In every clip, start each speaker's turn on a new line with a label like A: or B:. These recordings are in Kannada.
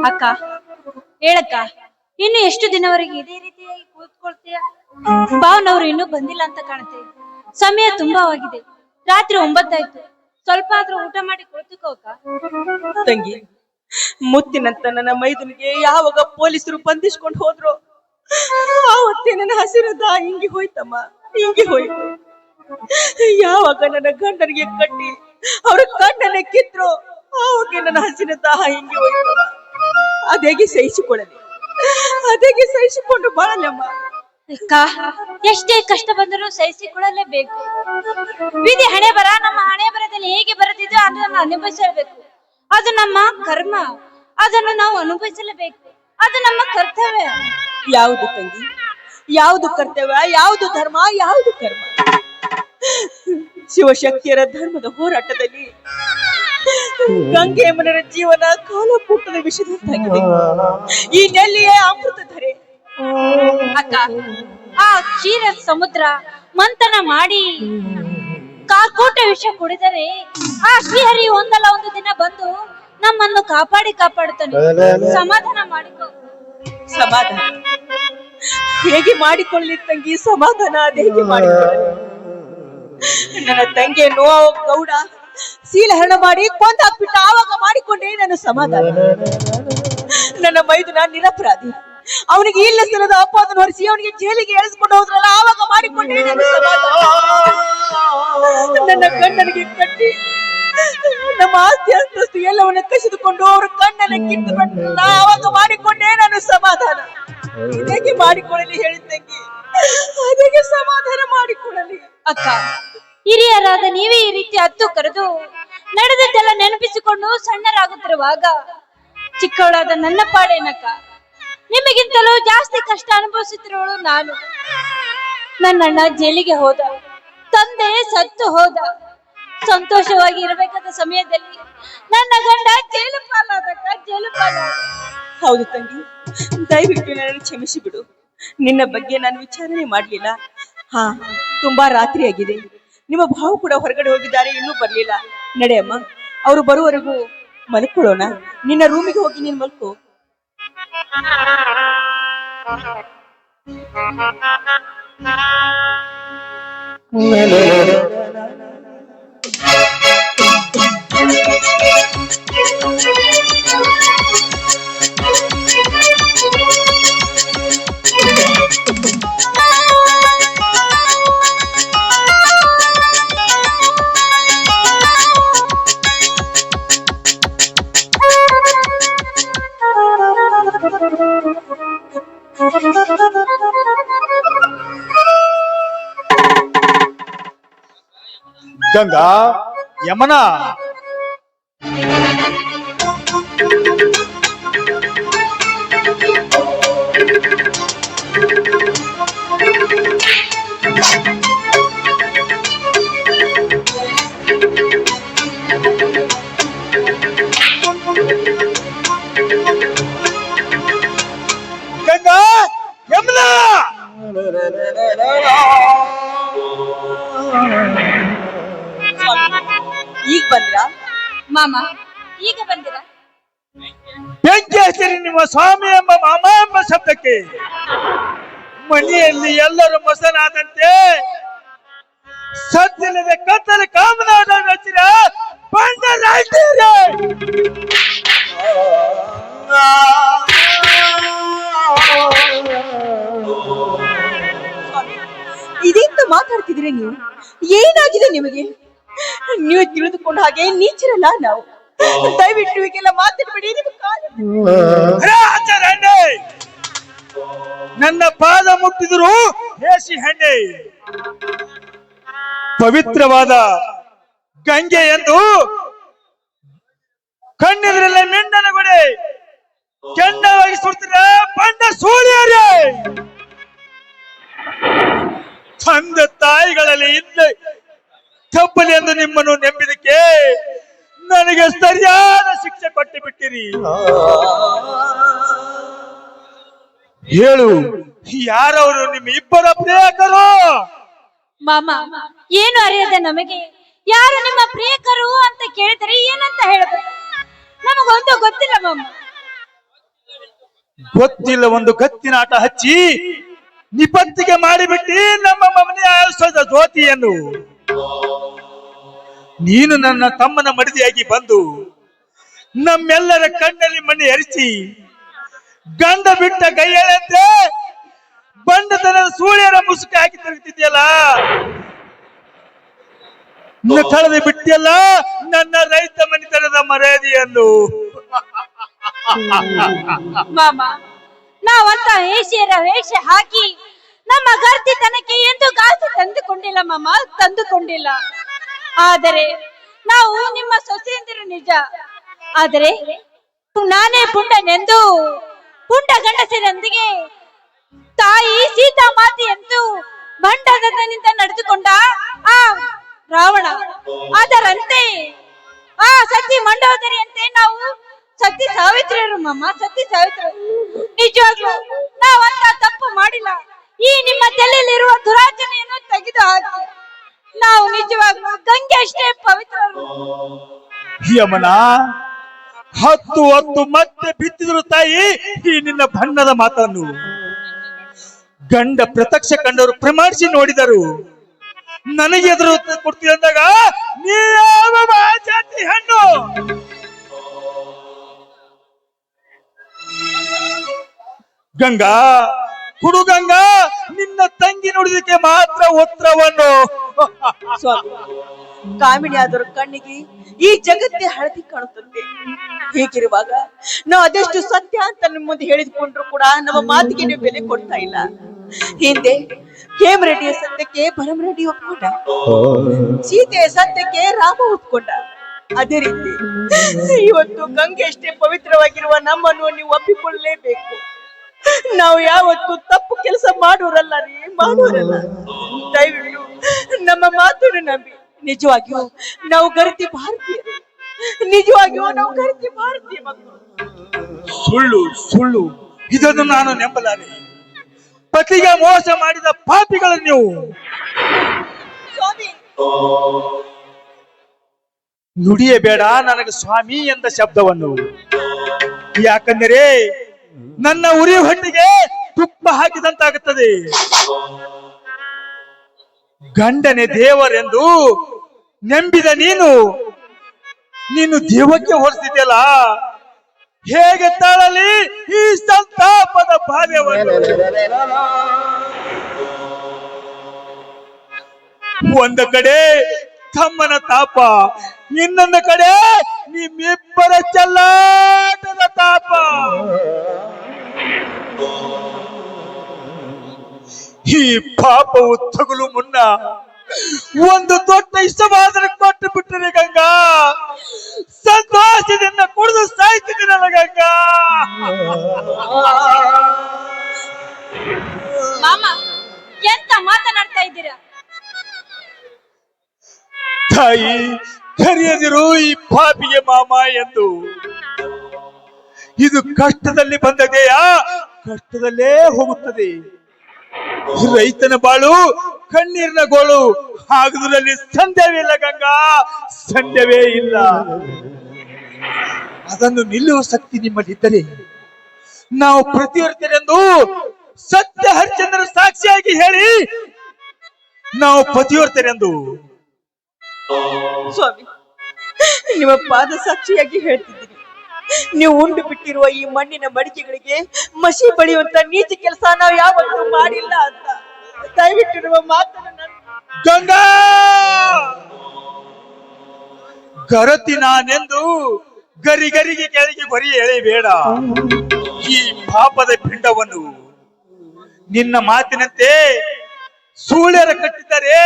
A: ಅಕ್ಕ ಹೇಳಕ್ಕ, ಇನ್ನು ಎಷ್ಟು ದಿನವರೆಗೆ ಇದೇ ರೀತಿಯಾಗಿ ಕೂತ್ಕೊಳ್ತೀಯ? ಭಾವನವ್ರು ಇನ್ನೂ ಬಂದಿಲ್ಲ ಅಂತ ಕಾಣುತ್ತೆ. ಸಮಯ ತುಂಬಾವಾಗಿದೆ, ರಾತ್ರಿ 9 ಆಯ್ತು. ಸ್ವಲ್ಪ ಆದ್ರೂ ಊಟ ಮಾಡಿ ಕುಳಿತುಕೋ ಅಕ್ಕ.
B: ತಂಗಿ, ಮುತ್ತಿನಂತ ನನ್ನ ಮೈದುನಿಗೆ ಯಾವಾಗ ಪೊಲೀಸರು ಬಂಧಿಸ್ಕೊಂಡು ಹೋದ್ರು ಆವತ್ತೇ ನನ್ನ ಹಸಿರದ ಹಿಂಗಿ ಹೋಯ್ತಮ್ಮ, ಹಿಂಗಿ ಹೋಯ್ತು. ಯಾವಾಗ ನನ್ನ ಗಂಡನಿಗೆ ಕಟ್ಟಿ ಅವ್ರ ಕಣ್ಣನ್ನ ಕಿತ್ರು ಆವಾಗ ನನ್ನ ಹಸಿರ ದಾಹ ಹಿಂಗಿ ಹೋಯ್ತಮ್ಮ. ಅದೇಗೆ ಸಹಿಸಿಕೊಳ್ಳಲಿ, ಅದೇಗೆ ಸಹಿಸಿಕೊಂಡು ಬಾಳಲಮ್ಮ.
A: ಅಕ್ಕ, ಎಷ್ಟೇ ಕಷ್ಟ ಬಂದರೂ ಸಹಿಸಿಕೊಳ್ಳಲೇಬೇಕು. ವಿಧಿ ಹಣೆ ಬರ ನಮ್ಮ ಹಣೆ ಬರದಲ್ಲಿ ಹೇಗೆ ಬರೆದಿದ್ದು ಅದನ್ನು ಅನುಭವಿಸಲೇಬೇಕು. ಅದು ನಮ್ಮ ಕರ್ಮ, ಅದನ್ನು ನಾವು ಅನುಭವಿಸಲೇಬೇಕು. ಅದು ನಮ್ಮ ಕರ್ತವ್ಯ.
B: ಯಾವುದು ತಂಗಿ, ಯಾವುದು ಕರ್ತವ್ಯ, ಯಾವುದು ಧರ್ಮ, ಯಾವುದು ಕರ್ಮ? ಶಿವಶಕ್ತಿಯರ ಧರ್ಮದ ಹೋರಾಟದಲ್ಲಿ ಗಂಗೆ ಮನರ ಜೀವನ ಕಾಲಕೂಟದ ವಿಷಯದಂತಾಗಿದೆ. ಈ ನೆಲ್ಲಿಯೇ ಅಮೃತ ಧರೆ.
A: ಅಕ್ಕ, ಆ ಕ್ಷೀರ ಸಮುದ್ರ ಮಂಥನ ಮಾಡಿ ಕಾಕೂಟ ವಿಷ ಕುಡಿದರೆ ಆ ಶ್ರೀಹರಿ ಒಂದಲ್ಲ ಒಂದು ದಿನ ಬಂದು ನಮ್ಮನ್ನು ಕಾಪಾಡುತ್ತಾನೆ. ಸಮಾಧಾನ ಮಾಡಿಕೊ.
B: ಸಮಾಧಾನ ಹೇಗೆ ಮಾಡಿಕೊಳ್ಳಿ ತಂಗಿ? ಸಮಾಧಾನ ಹೇಗೆ ಮಾಡಿಕೊಳ್ಳಿ? ನನ್ನ ತಂಗಿಯನ್ನು ಗೌಡ ಶೀಲಹರಣ ಮಾಡಿ ಕೊಂದಾಕ್ಬಿಟ್ಟ, ಆವಾಗ ಮಾಡಿಕೊಂಡೇ ನಾನು ಸಮಾಧಾನ. ನನ್ನ ಮೈದುನ ನಿರಪರಾಧಿ, ಅವನಿಗೆ ಇಲ್ಲ ಸಲದ ಅಪವಾದನ ಹೊರಿಸಿ ಅವನಿಗೆ ಜೈಲಿಗೆ ಎಳೆಸ್ಕೊಂಡು ಹೋದ್ರಲ್ಲ, ಆವಾಗ ಮಾಡಿಕೊಂಡೇ ನಾನು ಸಮಾಧಾನ. ನನ್ನ ಗಂಡನಿಗೆ ಕಟ್ಟಿ ನಮ್ಮ ಆಸ್ತಿ ಅಂತಸ್ತು ಎಲ್ಲವನ್ನ ಕಸಿದುಕೊಂಡು ಅವ್ರ ಕಣ್ಣನ್ನ ಕಿತ್ತು ಆವಾಗ ಮಾಡಿಕೊಂಡೇ ನಾನು ಸಮಾಧಾನ. ಹೇಗೆ ಮಾಡಿಕೊಳ್ಳಲಿ ಹೇಳಿ ತಂಗಿ? ಅದೇಗೆ ಸಮಾಧಾನ ಮಾಡಿಕೊಳ್ಳಲಿ?
A: ಅಕ್ಕ, ಹಿರಿಯರಾದ ನೀವೇ ಈ ರೀತಿ ಹತ್ತು ಕರೆದು ನಡೆದದ್ದೆಲ್ಲ ನೆನಪಿಸಿಕೊಂಡು ಸಣ್ಣರಾಗುತ್ತಿರುವಾಗ ಚಿಕ್ಕವಳಾದ ನನ್ನ ಪಾಡೇನಕ್ಕ? ನಿಮಗಿಂತಲೂ ಜಾಸ್ತಿ ಕಷ್ಟ ಅನುಭವಿಸುತ್ತಿರುವಳು ನಾನು. ನನ್ನಣ್ಣ ಜೈಲಿಗೆ ಹೋದ, ತಂದೆ ಸತ್ತು ಹೋದ. ಸಂತೋಷವಾಗಿ ಇರಬೇಕಾದ ಸಮಯದಲ್ಲಿ ನನ್ನ ಗಂಡ ಜೈಲು ಪಾಲಾದಕ್ಕ, ಜೈಲು ಪಾಲಾದ.
B: ಹೌದು ತಂಗಿ, ದಯವಿಟ್ಟು ನನ್ನನ್ನು ಕ್ಷಮಿಸಿ ಬಿಡು. ನಿನ್ನ ಬಗ್ಗೆ ನಾನು ವಿಚಾರಣೆ ಮಾಡಲಿಲ್ಲ. ಹಾ, ತುಂಬಾ ರಾತ್ರಿ ಆಗಿದೆ. ನಿಮ್ಮ ಭಾವ ಕೂಡ ಹೊರಗಡೆ ಹೋಗಿದ್ದಾರೆ, ಇನ್ನೂ ಬರ್ಲಿಲ್ಲ. ನಡೆಯಮ್ಮ, ಅವರು ಬರುವವರೆಗೂ ಮಲ್ಕೊಳ್ಳೋಣ. ನಿನ್ನ ರೂಮಿಗೆ ಹೋಗಿ ನೀನ್ ಮಲ್ಕೋ.
C: ಗಂಗಾ, ಯಮನ, ಗಂಗಾ, ಯಮನ.
B: ಈಗ ಬಂದ್ರ
A: ಮಾಮ? ಈಗ ಬಂದಿರ?
C: ಬೆಂಕಿ ಹಚ್ಚಿರಿ ನಿಮ್ಮ ಸ್ವಾಮಿ ಎಂಬ ಮಾಮ ಎಂಬ ಶಬ್ದಕ್ಕೆ. ಮನೆಯಲ್ಲಿ ಎಲ್ಲರೂ ಮಸನಾದಂತೆ ಸತ್ತಿಲ್ಲದೆ ಕತ್ತಲೆ ಕಾಮನಾದ ಹಚ್ಚಿರ ಬಂದರಾಯ್ತೀರಿ.
B: ಇದೆಂತ ಮಾತಾಡ್ತಿದ್ರಿ ನೀವು? ಏನಾಗಿದೆ ನಿಮಗೆ? ನೀವು ತಿಳಿದುಕೊಂಡ ಹಾಗೆ ನೀಚರಲ್ಲ ನಾವು. ದಯವಿಟ್ಟು ಈಗೆಲ್ಲ ಮಾತಾಡ್ಬೇಡಿ.
C: ನನ್ನ ಪಾದ ಮುಟ್ಟಿದ್ರು ಹೇಸಿ ಹೆಣ್ಣೆ, ಪವಿತ್ರವಾದ ಗಂಗೆ ಎಂದು ಕಣ್ಣೆದುರಲ್ಲೇ ಮೆಂಡನಗೊಡೆ ಕೆಂಡವಾಗಿ ಸುಡ್ತಿರ ಬಂಡ ಸೂರ್ಯರೇ. ತಂದೆ ತಾಯಿಗಳಲ್ಲಿ ಇದ್ದ ತಪ್ಪಲಿ ಎಂದು ನಿಮ್ಮನ್ನು ನೆಂಬಿದಕ್ಕೆ ನನಗೆ ಸರಿಯಾದ ಶಿಕ್ಷೆ ಕೊಟ್ಟು ಬಿಟ್ಟಿರಿ. ಹೇಳು, ಯಾರವರು ನಿಮ್ಮ ಇಬ್ಬರ ಪ್ರಿಯಕರು?
A: ಮಾಮ, ಏನು ಅರಿಯದೆ ನಮಗೆ ಯಾರು ನಿಮ್ಮ ಪ್ರಿಯಕರು ಅಂತ ಕೇಳಿದರೆ ಏನಂತ ಹೇಳಬೇಕು? ನಮಗೊಂದು ಗೊತ್ತಿಲ್ಲ ಮಾಮ.
C: ಗೊತ್ತಿಲ್ಲ ಒಂದು ಕತ್ತಿನ ಆಟ ಹಚ್ಚಿ ನಿಪತ್ತಿಗೆ ಮಾಡಿಬಿಟ್ಟಿ ನಮ್ಮ ಮನೆಯ ಆಯುಷ್ಯದ ಜ್ಯೋತಿಯನ್ನು. ನೀನು ನನ್ನ ತಮ್ಮನ ಮಡದಿಯಾಗಿ ಬಂದು ನಮ್ಮೆಲ್ಲರ ಕಣ್ಣಲ್ಲಿ ಮಣ್ಣಿ ಹರಿಸಿ ಗಂಡ ಬಿಟ್ಟ ಕೈಯಳಂತೆ ಬಂಡತನದ ಸೂಳ್ಯರ ಮುಸುಕ ಹಾಕಿ ತಿರುಗ್ತಿದ್ಯಲ್ಲ, ಕಳೆದು ಬಿಟ್ಟಿಯಲ್ಲ ನನ್ನ ರೈತ ಮನೆತನದ ಮರ್ಯಾದೆಯನ್ನು.
A: ಮಾಮ, ನಾವಂತ ವೇಷಿಯರ ವೇಷ ಹಾಕಿ ನಮ್ಮ ಗರ್ತಿತನಕ್ಕೆ ಎಂದು ಗಾಸಿ ತಂದುಕೊಂಡಿಲ್ಲ ಮಾಮ, ತಂದುಕೊಂಡಿಲ್ಲ. ಆದರೆ ನಾವು ನಿಮ್ಮ ಸೊಸೆಯಂದಿರು ನಿಜ. ಆದರೆ ನಾನೇ ಪುಂಡನೆಂದು ಪುಂಡ ಗಂಡಸರೊಂದಿಗೆ ತಾಯಿ ಸೀತಾ ಮಾತೆಯಂತೂ ಭಂಡದನಿಂದ ನಡೆದುಕೊಂಡ ಆ ರಾವಣ, ಅದರಂತೆ ಆ ಸತಿ ಮಂಡೋದರಿಯಂತೆ ನಾವು ಸತಿ ಸಾವಿತ್ರಿಯರು ಮಾಮ, ಸತಿ ಸಾವಿತ್ರ. ನಿಜವಾಗ್ಲೂ ನಾವಂತ ತಪ್ಪು ಮಾಡಿಲ್ಲ. ಈ ನಿಮ್ಮ ತಲೆಯಲ್ಲಿರುವ ದುರಾಚನೆಯನ್ನು ತೆಗೆದು ಹಾಕಿ ನಾವು ನಿಜವಾಗ್ಲೂ ಗಂಗೆ ಅಷ್ಟೇ ಪವಿತ್ರರು.
C: ಯಮನ ಹತ್ತು ಮತ್ತೆ ಬಿತ್ತಿದ್ರು ತಾಯಿ ಈ ನಿನ್ನ ಬಣ್ಣದ ಮಾತನ್ನು ಗಂಡ ಪ್ರತ್ಯಕ್ಷ ಕಂಡವರು ಪ್ರಮಾಣಿಸಿ ನೋಡಿದರು. ನನಗೆ ಎದುರು ಕೊಡ್ತೀವಿ ಅಂದಾಗ ನೀ ಯಾವ ಜಾತಿ ಹೆಣ್ಣು? ಗಂಗಾ ಹುಡುಗಂಗಾ, ನಿನ್ನ ತಂಗಿ ನುಡಿದಕ್ಕೆ ಮಾತ್ರ ಉತ್ತರವನ್ನು.
B: ಸ್ವಾಮಿ, ಕಾಮಿಣಿ ಆದರೂ ಕಣ್ಣಿಗೆ ಈ ಜಗತ್ತೇ ಹಳದಿ ಕಾಣುತ್ತದೆ. ಹೀಗಿರುವಾಗ ನಾವು ಅದೆಷ್ಟು ಸತ್ಯ ಅಂತ ನಿಮ್ಮ ಮುಂದೆ ಹೇಳಿದ್ಕೊಂಡ್ರು ಕೂಡ ನಮ್ಮ ಮಾತಿಗೆ ನೀವು ಬೆಲೆ ಕೊಡ್ತಾ ಇಲ್ಲ. ಹಿಂದೆ ಹೇಮರೆಡ್ಡಿಯ ಸತ್ಯಕ್ಕೆ ಭರಮರೆಡ್ಡಿ ಒಪ್ಕೊಂಡ, ಸೀತೆಯ ಸತ್ಯಕ್ಕೆ ರಾಮ ಒಪ್ಕೊಂಡ. ಅದೇ ರೀತಿ ಇವತ್ತು ಗಂಗೆ ಅಷ್ಟೇ ಪವಿತ್ರವಾಗಿರುವ ನಮ್ಮನ್ನು ನೀವು ಒಪ್ಪಿಕೊಳ್ಳಲೇಬೇಕು. ನಾವು ಯಾವತ್ತು ತಪ್ಪು ಕೆಲಸ ಮಾಡೋರಲ್ಲ ರೀ, ಮಾಡೋರಲ್ಲ. ದಯವಿಟ್ಟು ನಮ್ಮ ಮಾತನ್ನು ನಂಬಿ. ನಿಜವಾಗಿಯೂ ನಾವು ಗರ್ತಿ ಭಾರತೀಯರು, ನಿಜವಾಗಿಯೂ ನಾವು ಗರ್ತಿ ಭಾರತೀಯ ಮಕ್ಕಳು.
C: ಸುಳ್ಳು ಸುಳ್ಳು ಇದನ್ನು ನಾನು ನಂಬಲಾರೆ. ಪತಿಗೆ ಮೋಸ ಮಾಡಿದ ಪಾಪಿಗಳು ನೀವು.
B: ಸ್ವಾಮಿ,
C: ನುಡಿಯಬೇಡ ನನಗೆ ಸ್ವಾಮಿ ಎಂದ ಶಬ್ದವನ್ನು. ಯಾಕಂದರೆ ನನ್ನ ಉರಿ ಹೊಟ್ಟಿಗೆ ತುಪ್ಪ ಹಾಕಿದಂತಾಗುತ್ತದೆ. ಗಂಡನೇ ದೇವರೆಂದು ನಂಬಿದ ನೀನು ದೇವಕ್ಕೆ ಹೋಲಿಸಿದ್ಯಲ್ಲ, ಹೇಗೆ ತಾಳಲಿ ಈ ಸಂತಾಪದ ಭಾರ್ಯವನ್ನು? ಒಂದ ಕಡೆ ತಮ್ಮನ ತಾಪ, ಇನ್ನೊಂದು ಕಡೆ ನಿಮ್ಮಿಬ್ಬರ ಚೆಲ್ಲಾಟದ ತಾಪ. ಈ ಪಾಪವು ತಗುಲು ಮುನ್ನ ಒಂದು ದೊಡ್ಡ ಇಷ್ಟವಾದರೆ ಕೊಟ್ಟು ಬಿಟ್ಟರೆ ಗಂಗಾ, ಸಂತೋಷದಿಂದ ಕುಡಿದು ಸಾಯ್ತಿದ್ದೀನಲ್ಲ ಗಂಗಾ.
A: ಮಾಮ, ಎಂತ ಮಾತನಾಡ್ತಾ ಇದ್ದೀರಾ?
C: ತಾಯಿ, ಕರೆಯದಿರು ಈ ಪಾಪಿಗೆ ಮಾಮ ಎಂದು. ಇದು ಕಷ್ಟದಲ್ಲಿ ಬಂದದೆಯಾ, ಕಷ್ಟದಲ್ಲೇ ಹೋಗುತ್ತದೆ. ರೈತನ ಬಾಳು ಕಣ್ಣೀರಿನ ಗೋಳು ಆಗುವುದರಲ್ಲಿ ಸಂದೇಹವೇ ಇಲ್ಲ ಗಂಗಾ, ಸಂದೇಹವೇ ಇಲ್ಲ. ಅದನ್ನು ನಿಲ್ಲುವ ಶಕ್ತಿ ನಿಮ್ಮಲ್ಲಿದ್ದರೆ ನಾವು ಪ್ರತಿವರ್ತನೆಂದು ಸತ್ಯ ಹರಿಶ್ಚಂದ್ರ ಸಾಕ್ಷಿಯಾಗಿ ಹೇಳಿ ನಾವು ಪತಿವರ್ತನೆಂದು.
B: ಸ್ವಾಮಿ, ನಿಮ್ಮ ಪಾದ ಸಾಕ್ಷಿಯಾಗಿ ಹೇಳ್ತಿದ್ದೀನಿ, ನೀವು ಉಂಡು ಬಿಟ್ಟಿರುವ ಈ ಮಣ್ಣಿನ ಮಡಿಕೆಗಳಿಗೆ ಮಸಿ ಬಳಿಯುವಂತ ನೀಚ ಕೆಲಸ ನಾವು ಯಾವತ್ತೂ ಮಾಡಿಲ್ಲ ಅಂತ. ದಯವಿಟ್ಟು ನಿಮ್ಮ ಮಾತನ್ನು
C: ಗಂಗಾ, ಗರತಿ ನಾನೆಂದು ಗರಿಗೆ ಕೆಳಗೆ ಬರಿ ಎಳೆಯಬೇಡ. ಈ ಪಾಪದ ಪಿಂಡವನ್ನು ನಿನ್ನ ಮಾತಿನಂತೆ ಸೂಳ್ಯರ ಕಟ್ಟಿದರೆ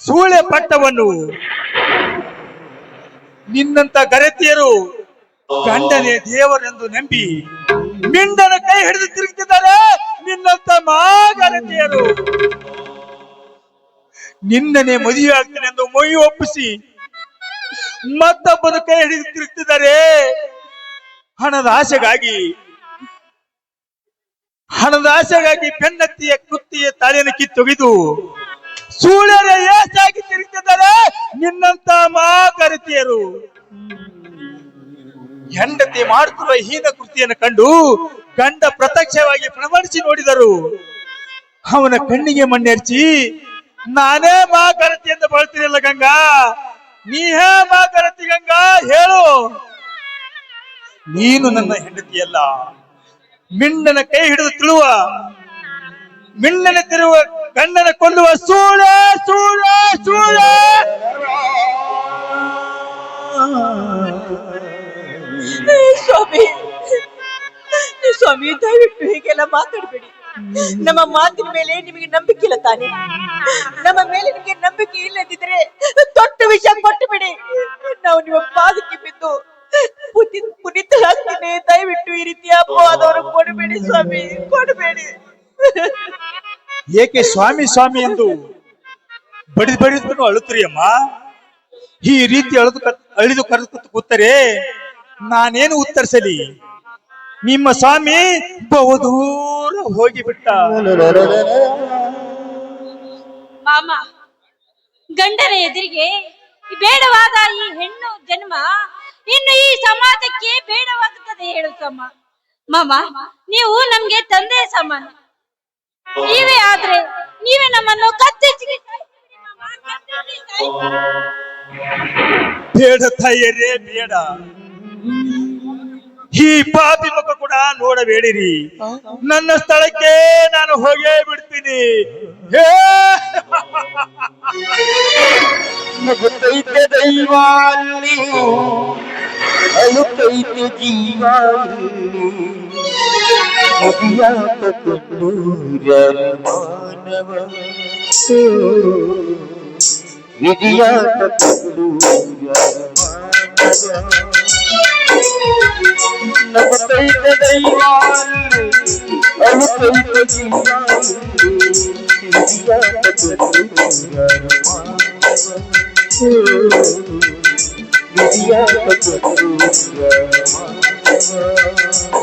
C: ಸೂಳೆ ಪಟ್ಟವನ್ನು. ನಿನ್ನಂತ ಗರತಿಯರು ಗಂಡನೇ ದೇವರೆಂದು ನಂಬಿ ಮಿಂಡನ ಕೈ ಹಿಡಿದು ತಿರುಗುತ್ತಿದ್ದಾರೆ. ನಿನ್ನಂತ ಮಾಗರತಿಯರು ನಿನ್ನನೆ ಮದುವೆ ಆಗ್ತೇನೆ ಎಂದು ಮೊಯ್ಯಿ ಒಪ್ಪಿಸಿ ಮತ್ತೊಬ್ಬನ ಕೈ ಹಿಡಿದು ತಿರುಗುತ್ತಿದ್ದಾರೆ. ಹಣದ ಆಸೆಗಾಗಿ ಬೆನ್ನತ್ತಿಯ ಕುತ್ತಿಯ ತಾಳಿಯನ್ನು ಕಿತ್ತೊಗೆದು ಸೂಳ್ಯರ ಏಸಾಗಿ ತಿರುಗುತ್ತಿದ್ದಾರೆ. ನಿನ್ನಂತ ಮಾಗರತಿಯರು ಹೆಂಡತಿ ಮಾಡುತ್ತಿರುವ ಹೀನ ಕೃತಿಯನ್ನು ಕಂಡು ಗಂಡ ಪ್ರತ್ಯಕ್ಷವಾಗಿ ಪ್ರಮಾಣಿಸಿ ನೋಡಿದರು. ಅವನ ಕಣ್ಣಿಗೆ ಮಣ್ಣೆರ್ಚಿ ನಾನೇ ಮಾ ಕರತಿ ಎಂದು ಬಳ್ತೀನಿಲ್ಲ ಗಂಗಾ, ನೀಹೇ ಮಾ ಕರತಿ ಗಂಗಾ, ಹೇಳು. ನೀನು ನನ್ನ ಹೆಂಡತಿಯಲ್ಲ, ಮಿಂಡನ ಕೈ ಹಿಡಿದು ತಿಳುವ, ಮಿಂಡನ ತಿರುವ ಗಂಡನ ಕೊಲ್ಲುವ ಸೂಳ ಸೂಳ ಸೂಳ.
B: ಸ್ವಾಮಿ ಸ್ವಾಮಿ, ದಯವಿಟ್ಟು ಹೀಗೆಲ್ಲ ಮಾತಾಡಬೇಡಿ. ನಮ್ಮ ಮಾತಿನ ಮೇಲೆ ನಿಮಗೆ ನಂಬಿಕೆ ಇಲ್ಲ ತಾನೆ? ನಮ್ಮ ಮೇಲೆ ನಿಮಗೆ ನಂಬಿಕೆ ಇಲ್ಲದಿದ್ರೆ ದೊಡ್ಡ ವಿಷಯ ಕೊಟ್ಟು ಬಿಡಿ. ನಾವು ನಿಮ್ಮ ಪಾದಕ್ಕೆ ಬಿದ್ದು ಪುನೀತರಾಗ್ತೀನಿ. ದಯವಿಟ್ಟು ಈ ರೀತಿಯ ಅಪವಾದವರು ಕೊಡಬೇಡಿ ಸ್ವಾಮಿ, ಕೊಡಬೇಡಿ.
C: ಏಕೆ ಸ್ವಾಮಿ ಸ್ವಾಮಿ ಎಂದು ಬಡಿದು ಅಳುತ್ತೀರಿ ಅಮ್ಮ? ಈ ರೀತಿ ಅಳಿದು ಕರೆದು ಕೂತರೆ ನಾನೇನು ಉತ್ತರಿಸಲಿ? ನಿಮ್ಮ ಸ್ವಾಮಿ ಬಹುದೂರ ಹೋಗಿಬಿಟ್ಟ.
A: ಮಾಮ, ಗಂಡನ ಎದುರಿಗೆ ಬೇಡವಾದ ಈ ಹೆಣ್ಣು ಜನ್ಮ ಇನ್ನು ಈ ಸಮಾಜಕ್ಕೆ ಬೇಡವಾಗುತ್ತದೆ ಹೇಳು ತಮ್ಮ. ಮಾಮ, ನೀವು ನಮ್ಗೆ ತಂದೆ ಸಮಾನ. ನೀವೇ ಆದ್ರೆ ನೀವೇ ನಮ್ಮನ್ನು ಕತ್ತಿಗೆ ಸಾಯಿಸಿಬಿಡಿ ಮಾಮ, ಕತ್ತಿಗೆ ಸಾಯಿಸಿಬಿಡಿ.
C: ಬೇಡ ತಾಯಿಯರೇ, ಬೇಡ. ಈ ಪಾಪಿ ಮುಖ ಕೂಡ ನೋಡಬೇಡಿರಿ. ನನ್ನ ಸ್ಥಳಕ್ಕೆ ನಾನು ಹೋಗೇ ಬಿಡ್ತೀನಿ.
D: ನಗುತ್ತೈತೆ ದೈವಾಲಿ, ಅಳುತ್ತೈತೆ ಜೀವಾಲಿ, ಅಭಿಯಾತ ಕಣ್ಣೂರ ಮಾನವ, ವಿಧಿಯಾತ ಕಣ್ಣೂರ ಮಾನವ. ನಗುತ್ತೈತೆ ದೈವಾಲಿ, ಅಳುತ್ತೈತೆ ಜೀವಾಲಿ, ವಿಧಿಯಾತ ಕಣ್ಣೂರ ಮಾನವ, ವಿಧಿಯಾತ ಕಣ್ಣೂರ ಮಾನವ.